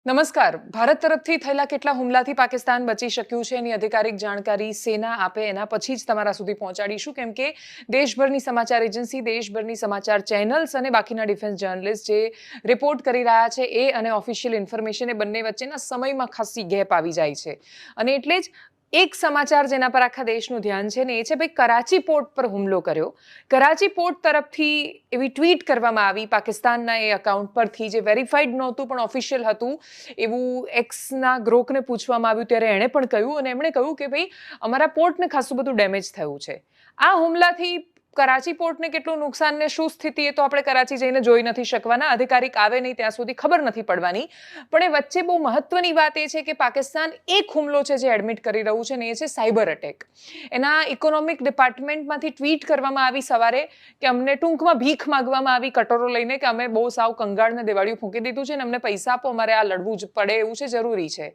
નમસ્કાર. ભારત તરફથી થયેલા કેટલા હુમલાથી પાકિસ્તાન બચી શક્યું છે એની અધિકારિક જાણકારી સેના આપે એના પછી જ તમારા સુધી પહોંચાડીશું, કેમ કે દેશભરની સમાચાર એજન્સી, દેશભરની સમાચાર ચેનલ્સ અને બાકીના ડિફેન્સ જર્નલિસ્ટ જે રિપોર્ટ કરી રહ્યા છે એ અને ઓફિશિયલ ઇન્ફોર્મેશન એ બંને વચ્ચેના સમયમાં ખાસી ગેપ આવી જાય છે. અને એટલે જ એક સમાચાર જેના પર આખા દેશનું ધ્યાન છે ને એ છે ભાઈ કરાચી પોર્ટ પર હુમલો કર્યો. કરાચી પોર્ટ તરફથી એવી ટ્વીટ કરવામાં આવી પાકિસ્તાનના એ અકાઉન્ટ પરથી, જે વેરીફાઈડ નહોતું પણ ઓફિશિયલ હતું એવું એક્સના ગ્રોકને પૂછવામાં આવ્યું ત્યારે એણે પણ કહ્યું, અને એમણે કહ્યું કે ભાઈ અમારા પોર્ટને ખાસું બધું ડેમેજ થયું છે. આ હુમલાથી કરાચી પોર્ટને કેટલું નુકસાન ને શું સ્થિતિ એ તો આપણે કરાચી જઈને જોઈ નથી શકવાના, અધિકારિક આવે નહીં ત્યાં સુધી ખબર નથી પડવાની. પણ એ વચ્ચે બહુ મહત્વની વાત એ છે કે પાકિસ્તાન એક હુમલો છે જે એડમિટ કરી રહ્યું છે ને એ છે સાયબર અટેક. એના ઇકોનોમિક ડિપાર્ટમેન્ટમાંથી ટ્વીટ કરવામાં આવી સવારે કે અમને ટૂંકમાં ભીખ માંગવામાં આવી કટોરો લઈને કે અમે બહુ સાવ કંગાળને દેવાળિયું ફૂંકી દીધું છે ને અમને પૈસા આપો, અમારે આ લડવું જ પડે એવું છે, જરૂરી છે.